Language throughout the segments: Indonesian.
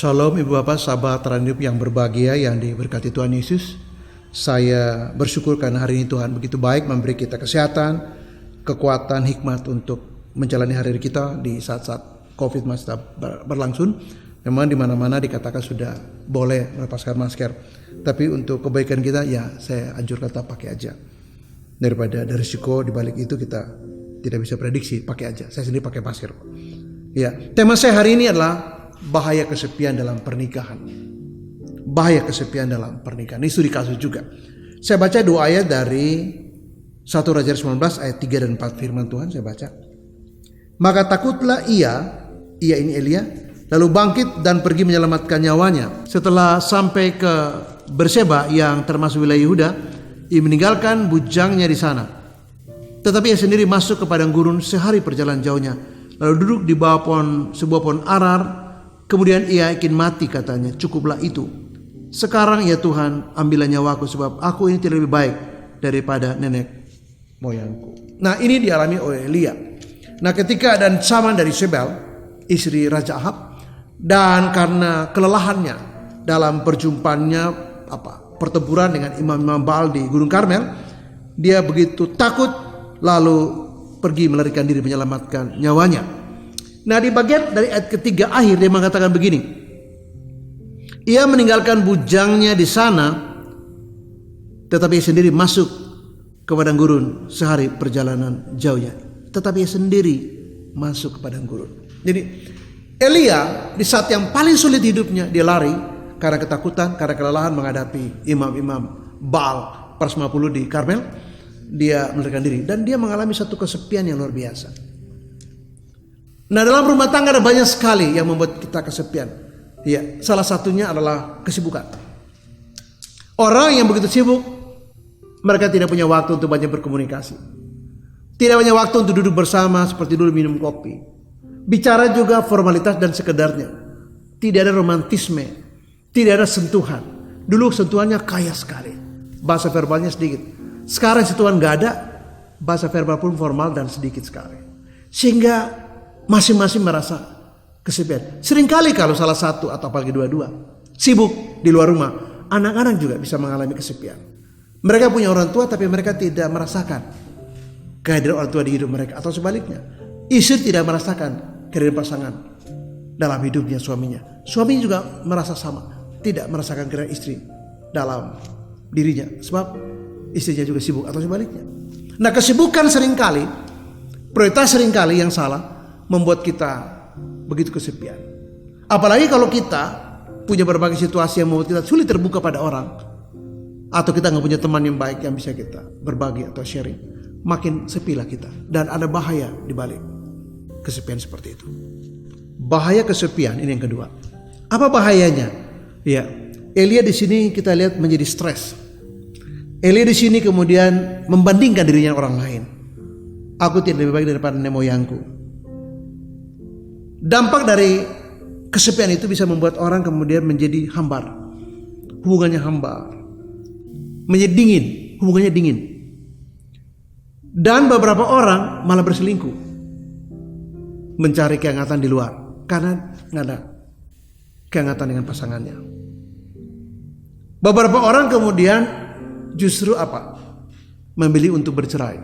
Shalom Ibu Bapak, sahabat Terang Hidup yang berbahagia yang diberkati Tuhan Yesus. Saya bersyukur karena hari ini Tuhan begitu baik memberi kita kesehatan, kekuatan, hikmat untuk menjalani hari kita di saat-saat COVID masih tetap berlangsung. Memang di mana-mana dikatakan sudah boleh melepaskan masker, tapi untuk kebaikan kita ya saya anjurkan tetap pakai aja. Daripada ada risiko di balik itu kita tidak bisa prediksi, pakai aja. Saya sendiri pakai masker. Ya, tema saya hari ini adalah bahaya kesepian dalam pernikahan. Bahaya kesepian dalam pernikahan. Ini studi kasus juga. Saya baca 2 ayat dari 1 Raja 19 ayat 3 dan 4 firman Tuhan saya baca. Maka takutlah ia ini Elia, lalu bangkit dan pergi menyelamatkan nyawanya. Setelah sampai ke Berseba yang termasuk wilayah Yehuda, ia meninggalkan bujangnya di sana. Tetapi ia sendiri masuk ke padang gurun sehari perjalanan jauhnya. Lalu duduk di bawah sebuah pohon arar. Kemudian ia ingin mati, katanya, cukuplah itu. Sekarang ya Tuhan, ambillah nyawaku sebab aku ini tidak lebih baik daripada nenek moyangku. Nah, ini dialami oleh Elia. Nah, ketika ada ancaman dari Jezebel, istri Raja Ahab, dan karena kelelahannya dalam perjumpaannya pertempuran dengan imam-imam Baal di Gunung Karmel, dia begitu takut lalu pergi melarikan diri menyelamatkan nyawanya. Nah, di bagian dari ayat ketiga akhir dia mengatakan begini. Ia meninggalkan bujangnya di sana, tetapi ia sendiri masuk ke padang gurun sehari perjalanan jauhnya. Tetapi ia sendiri masuk ke padang gurun. Jadi Elia di saat yang paling sulit hidupnya dia lari karena ketakutan, karena kelelahan menghadapi imam-imam Baal pers 50 di Karmel. Dia melarikan diri dan dia mengalami satu kesepian yang luar biasa. Nah, dalam rumah tangga ada banyak sekali yang membuat kita kesepian. Ya, salah satunya adalah kesibukan. Orang yang begitu sibuk, mereka tidak punya waktu untuk banyak berkomunikasi. Tidak punya waktu untuk duduk bersama seperti dulu minum kopi. Bicara juga formalitas dan sekedarnya. Tidak ada romantisme, tidak ada sentuhan. Dulu sentuhannya kaya sekali, bahasa verbalnya sedikit. Sekarang sentuhan gak ada, bahasa verbal pun formal dan sedikit sekali. Sehingga masing-masing merasa kesepian. Seringkali kalau salah satu atau apalagi dua-dua sibuk di luar rumah, anak-anak juga bisa mengalami kesepian. Mereka punya orang tua tapi mereka tidak merasakan kehadiran orang tua di hidup mereka, atau sebaliknya, istri tidak merasakan kehadiran pasangan dalam hidupnya suaminya. Suami juga merasa sama, tidak merasakan kehadiran istri dalam dirinya sebab istrinya juga sibuk, atau sebaliknya. Nah, kesibukan seringkali, prioritas seringkali yang salah membuat kita begitu kesepian. Apalagi kalau kita punya berbagai situasi yang membuat kita sulit terbuka pada orang, atau kita gak punya teman yang baik yang bisa kita berbagi atau sharing, makin sepilah kita. Dan ada bahaya di balik kesepian seperti itu. Bahaya kesepian ini yang kedua. Apa bahayanya? Ya, Elia di sini kita lihat menjadi stres. Elia di sini kemudian membandingkan dirinya orang lain. Aku tidak lebih baik daripada nenek moyangku. Dampak dari kesepian itu bisa membuat orang kemudian menjadi hambar. Hubungannya hambar. Menjadi dingin, hubungannya dingin. Dan beberapa orang malah berselingkuh. Mencari kehangatan di luar karena nggak ada kehangatan dengan pasangannya. Beberapa orang kemudian justru memilih untuk bercerai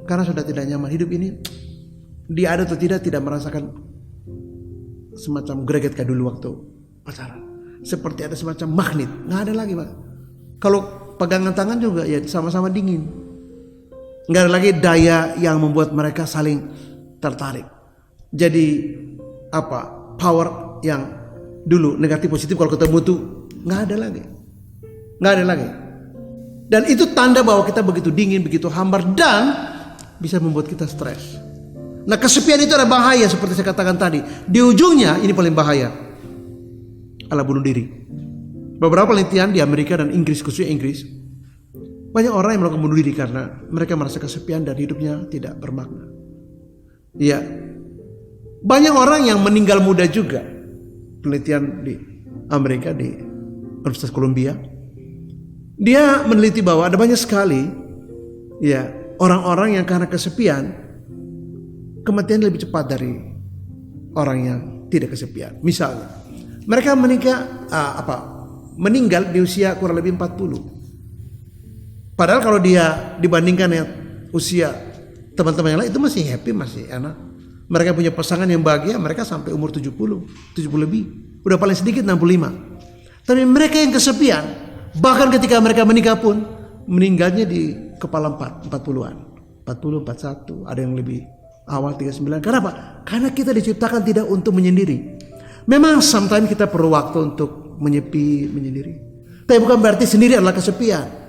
karena sudah tidak nyaman hidup ini. Dia ada atau tidak merasakan semacam greget kayak dulu waktu pacaran. Seperti ada semacam magnet, nggak ada lagi, Pak. Kalau pegangan tangan juga ya sama-sama dingin. Nggak ada lagi daya yang membuat mereka saling tertarik. Jadi power yang dulu negatif positif kalau ketemu tuh nggak ada lagi. Dan itu tanda bahwa kita begitu dingin, begitu hambar, dan bisa membuat kita stres. Nah, kesepian itu ada bahaya seperti saya katakan tadi. Di ujungnya ini paling bahaya adalah bunuh diri. Beberapa penelitian di Amerika dan Inggris, khususnya Inggris, banyak orang yang melakukan bunuh diri karena mereka merasa kesepian dan hidupnya tidak bermakna. Ya, banyak orang yang meninggal muda juga. Penelitian di Amerika di Universitas Columbia, dia meneliti bahwa ada banyak sekali ya orang-orang yang karena kesepian kematian lebih cepat dari orang yang tidak kesepian. Misalnya, Mereka meninggal di usia kurang lebih 40. Padahal kalau dia dibandingkan dengan usia teman-teman yang lain itu masih happy, masih enak. Mereka punya pasangan yang bahagia, mereka sampai umur 70 lebih. Udah paling sedikit 65. Tapi mereka yang kesepian, bahkan ketika mereka menikah pun meninggalnya di kepala 40-an. 40, 41, ada yang lebih awal 39. Kenapa? Karena kita diciptakan tidak untuk menyendiri. Memang sometimes kita perlu waktu untuk menyepi, menyendiri. Tapi bukan berarti sendiri adalah kesepian.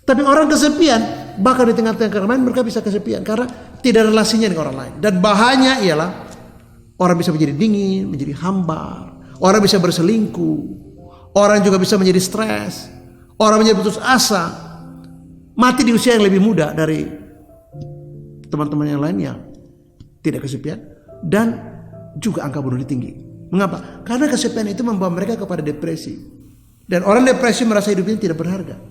Tapi orang kesepian, bahkan di tengah-tengah keramaian mereka bisa kesepian karena tidak ada relasinya dengan orang lain. Dan bahayanya ialah orang bisa menjadi dingin, menjadi hambar. Orang bisa berselingkuh. Orang juga bisa menjadi stres. Orang menjadi putus asa. Mati di usia yang lebih muda dari teman-teman yang lain yang tidak kesepian. Dan juga angka bunuh diri tinggi. Mengapa? Karena kesepian itu membawa mereka kepada depresi. Dan orang depresi merasa hidupnya tidak berharga.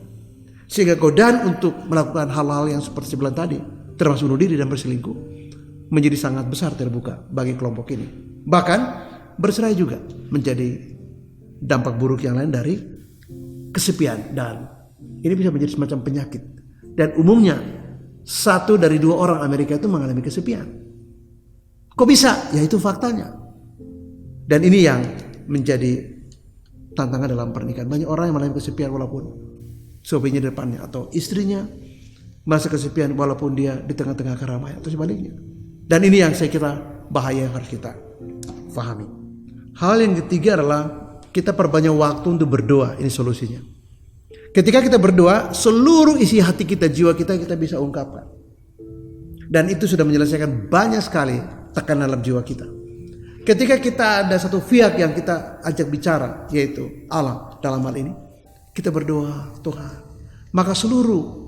Sehingga godaan untuk melakukan hal-hal yang seperti sebelah tadi, termasuk bunuh diri dan berselingkuh, menjadi sangat besar terbuka bagi kelompok ini. Bahkan bercerai juga menjadi dampak buruk yang lain dari kesepian. Dan ini bisa menjadi semacam penyakit. Dan umumnya 1 dari 2 orang Amerika itu mengalami kesepian. Kok bisa? Ya itu faktanya. Dan ini yang menjadi tantangan dalam pernikahan. Banyak orang yang mengalami kesepian walaupun suaminya di depannya, atau istrinya merasa kesepian walaupun dia di tengah-tengah keramaian, atau sebaliknya. Dan ini yang saya kira bahaya yang harus kita pahami. Hal yang ketiga adalah kita perbanyak waktu untuk berdoa. Ini solusinya. Ketika kita berdoa, seluruh isi hati kita, jiwa kita bisa ungkapkan. Dan itu sudah menyelesaikan banyak sekali tekanan dalam jiwa kita. Ketika kita ada satu pihak yang kita ajak bicara, yaitu Allah dalam hal ini, kita berdoa, Tuhan, maka seluruh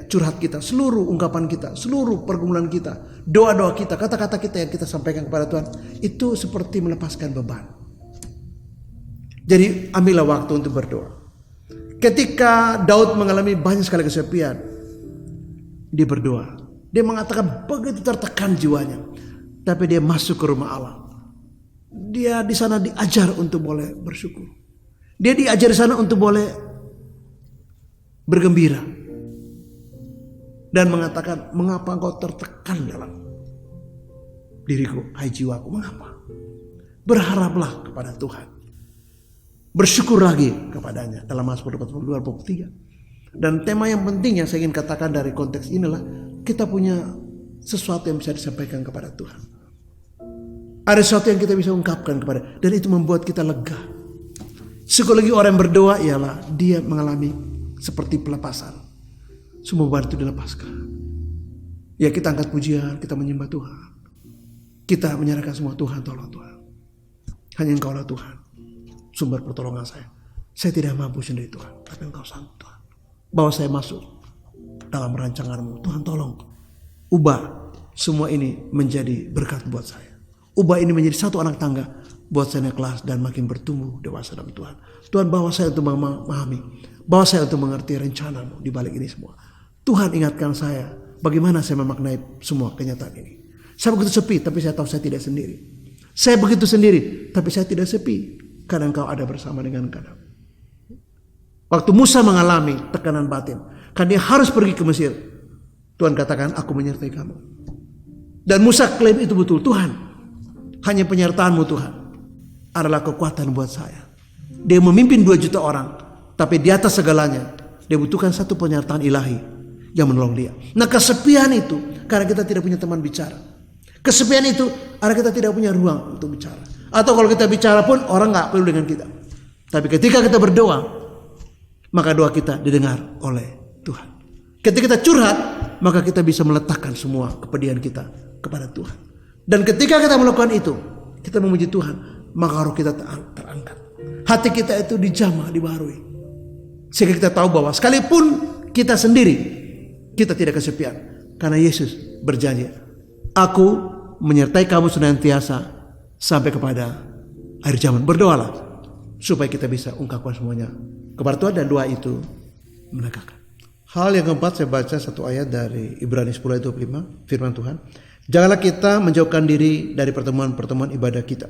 curhat kita, seluruh ungkapan kita, seluruh pergumulan kita, doa-doa kita, kata-kata kita yang kita sampaikan kepada Tuhan, itu seperti melepaskan beban. Jadi ambillah waktu untuk berdoa. Ketika Daud mengalami banyak sekali kesepian, dia berdoa. Dia mengatakan begitu tertekan jiwanya, tapi dia masuk ke rumah Allah. Dia di sana diajar untuk boleh bersyukur. Dia diajar di sana untuk boleh bergembira. Dan mengatakan, mengapa engkau tertekan dalam diriku, hai jiwaku, mengapa? Berharaplah kepada Tuhan. Bersyukur lagi kepadanya dalam Mazmur 42-43. Dan tema yang penting yang saya ingin katakan dari konteks inilah, kita punya sesuatu yang bisa disampaikan kepada Tuhan. Ada sesuatu yang kita bisa ungkapkan kepada, dan itu membuat kita lega. Psikologi orang yang berdoa ialah dia mengalami seperti pelepasan. Semua beban itu dilepaskan. Ya, kita angkat pujian, kita menyembah Tuhan. Kita menyerahkan semua, Tuhan, tolong Tuhan. Hanya Engkaulah Tuhan, sumber pertolongan saya. Saya tidak mampu sendiri Tuhan, tapi Engkau sanggup Tuhan. Bawa saya masuk dalam rancangan-Mu. Tuhan tolong ubah semua ini menjadi berkat buat saya. Ubah ini menjadi satu anak tangga buat saya naik kelas dan makin bertumbuh dewasa dalam Tuhan. Tuhan bawa saya untuk memahami, bawa saya untuk mengerti rencana-Mu di balik ini semua. Tuhan ingatkan saya bagaimana saya memaknai semua kenyataan ini. Saya begitu sepi, tapi saya tahu saya tidak sendiri. Saya begitu sendiri, tapi saya tidak sepi karena Engkau ada bersama dengan kami. Waktu Musa mengalami tekanan batin, karena dia harus pergi ke Mesir, Tuhan katakan, aku menyertai kamu. Dan Musa klaim itu betul, Tuhan, hanya penyertaan-Mu Tuhan adalah kekuatan buat saya. Dia memimpin 2 juta orang, tapi di atas segalanya dia butuhkan satu penyertaan ilahi yang menolong dia. Nah, kesepian itu karena kita tidak punya teman bicara. Kesepian itu karena kita tidak punya ruang untuk bicara. Atau kalau kita bicara pun orang gak perlu dengan kita. Tapi ketika kita berdoa, maka doa kita didengar oleh Tuhan. Ketika kita curhat, maka kita bisa meletakkan semua kepedihan kita kepada Tuhan. Dan ketika kita melakukan itu, kita memuji Tuhan, maka roh kita terangkat. Hati kita itu dijamah, dibaharui. Sehingga kita tahu bahwa sekalipun kita sendiri, kita tidak kesepian. Karena Yesus berjanji, aku menyertai kamu senantiasa sampai kepada akhir zaman. Berdoalah supaya kita bisa ungkapkan semuanya kepada Tuhan, dan doa itu menegakkan. Hal yang keempat, saya baca satu ayat dari Ibrani 10 ayat 25, firman Tuhan. Janganlah kita menjauhkan diri dari pertemuan-pertemuan ibadah kita,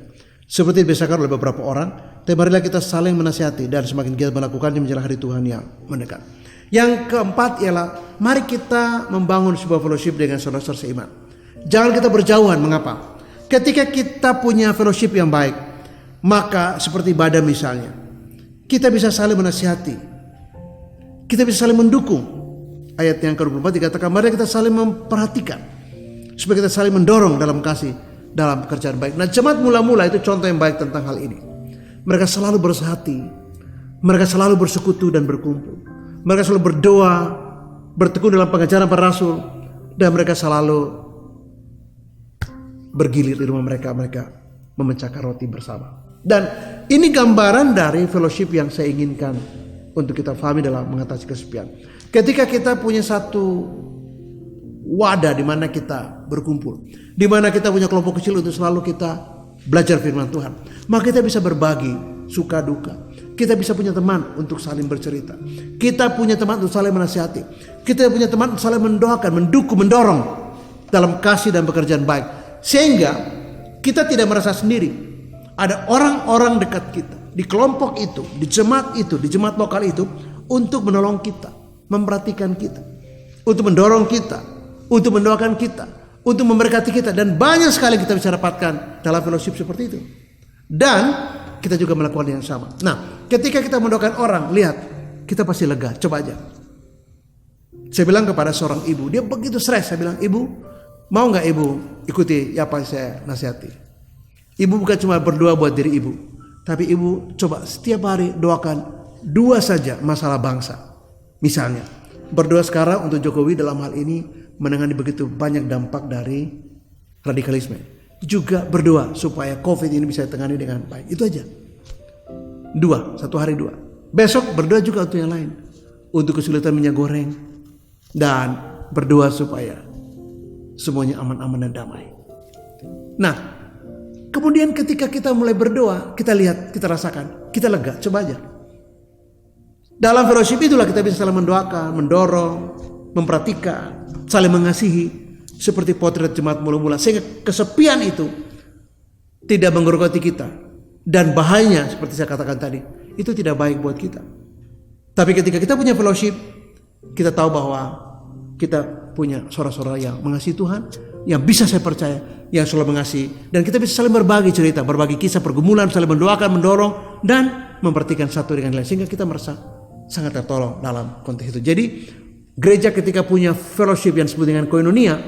seperti dibiasakan oleh beberapa orang. Tapi marilah kita saling menasihati dan semakin giat melakukannya menjelang hari Tuhan yang mendekat. Yang keempat ialah mari kita membangun sebuah fellowship dengan saudara-saudara seiman. Jangan kita berjauhan. Mengapa? Ketika kita punya fellowship yang baik, maka seperti ibadah misalnya, kita bisa saling menasihati, kita bisa saling mendukung. Ayat yang ke-24 dikatakan mari kita saling memperhatikan, supaya kita saling mendorong dalam kasih, dalam pekerjaan baik. Nah, jemaat mula-mula itu contoh yang baik tentang hal ini. Mereka selalu bersehati, mereka selalu bersekutu dan berkumpul. Mereka selalu berdoa, bertekun dalam pengajaran para rasul, dan mereka selalu bergilir di rumah mereka memecahkan roti bersama. Dan ini gambaran dari fellowship yang saya inginkan untuk kita pahami dalam mengatasi kesepian. Ketika kita punya satu wadah di mana kita berkumpul, di mana kita punya kelompok kecil untuk selalu kita belajar firman Tuhan, maka kita bisa berbagi suka duka. Kita bisa punya teman untuk saling bercerita. Kita punya teman untuk saling menasihati. Kita punya teman untuk saling mendoakan, mendukung, mendorong dalam kasih dan pekerjaan baik. Sehingga kita tidak merasa sendiri. Ada orang-orang dekat kita, di kelompok itu, di jemaat lokal itu, untuk menolong kita, memperhatikan kita, untuk mendorong kita, untuk mendoakan kita, untuk memberkati kita. Dan banyak sekali kita bisa dapatkan dalam fellowship seperti itu. Dan kita juga melakukan yang sama. Nah, ketika kita mendoakan orang, lihat, kita pasti lega. Coba aja. Saya bilang kepada seorang ibu, dia begitu stres. Saya bilang, ibu, mau nggak ibu ikuti apa yang saya nasihati? Ibu bukan cuma berdoa buat diri ibu, tapi ibu coba setiap hari doakan 2 saja masalah bangsa. Misalnya, berdoa sekarang untuk Jokowi dalam hal ini menangani begitu banyak dampak dari radikalisme. Juga berdoa supaya COVID ini bisa ditangani dengan baik. Itu aja. 2, 1 hari 2. Besok berdoa juga untuk yang lain, untuk kesulitan minyak goreng, dan berdoa supaya semuanya aman-aman dan damai. Nah, kemudian ketika kita mulai berdoa, kita lihat, kita rasakan, kita lega. Coba aja. Dalam fellowship itulah kita bisa saling mendoakan, mendorong, memperhatikan, saling mengasihi. Seperti potret jemaat mula-mula. Sehingga kesepian itu tidak menggerogoti kita. Dan bahayanya seperti saya katakan tadi, itu tidak baik buat kita. Tapi ketika kita punya fellowship, kita tahu bahwa kita punya saudara-saudara yang mengasihi Tuhan, yang bisa saya percaya, yang selalu mengasihi. Dan kita bisa saling berbagi cerita, berbagi kisah pergumulan, saling mendoakan, mendorong, dan memperhatikan satu dengan lain. Sehingga kita merasa sangat tertolong dalam konteks itu. Jadi gereja ketika punya fellowship yang disebut dengan koinonia,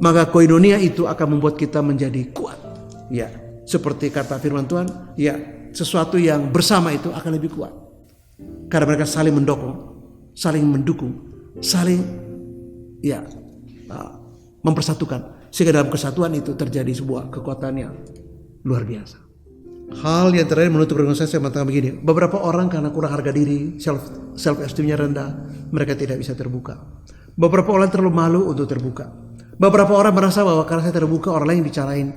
maka koinonia itu akan membuat kita menjadi kuat. Ya, seperti kata firman Tuhan, ya, sesuatu yang bersama itu akan lebih kuat. Karena mereka saling mendukung, saling mendukung, saling mempersatukan. Sehingga dalam kesatuan itu terjadi sebuah kekuatan yang luar biasa. Hal yang terakhir menutup renungan saya mengatakan begini. Beberapa orang karena kurang harga diri, self esteemnya rendah, mereka tidak bisa terbuka. Beberapa orang terlalu malu untuk terbuka. Beberapa orang merasa bahwa karena saya terbuka, orang lain bicarain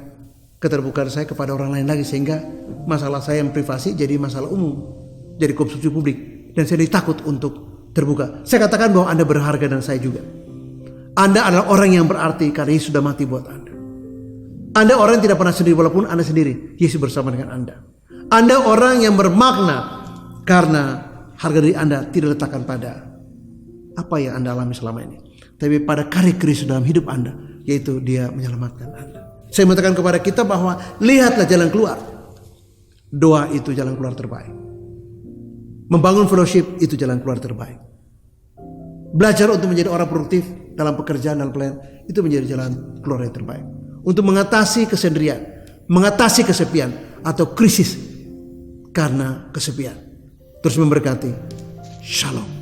keterbukaan saya kepada orang lain lagi, sehingga masalah saya yang privasi jadi masalah umum, jadi konsumsi publik, dan saya takut untuk terbuka. Saya katakan bahwa Anda berharga dan saya juga. Anda adalah orang yang berarti karena Yesus sudah mati buat Anda. Anda orang yang tidak pernah sendiri walaupun Anda sendiri, Yesus bersama dengan Anda. Anda orang yang bermakna karena harga diri Anda tidak letakkan pada apa yang Anda alami selama ini, tapi pada karya Kristus dalam hidup Anda, yaitu Dia menyelamatkan Anda. Saya mengatakan kepada kita bahwa lihatlah jalan keluar. Doa itu jalan keluar terbaik. Membangun fellowship itu jalan keluar terbaik. Belajar untuk menjadi orang produktif dalam pekerjaan dan pelayanan itu menjadi jalan keluar yang terbaik. Untuk mengatasi kesendirian, mengatasi kesepian atau krisis karena kesepian. Terus memberkati. Shalom.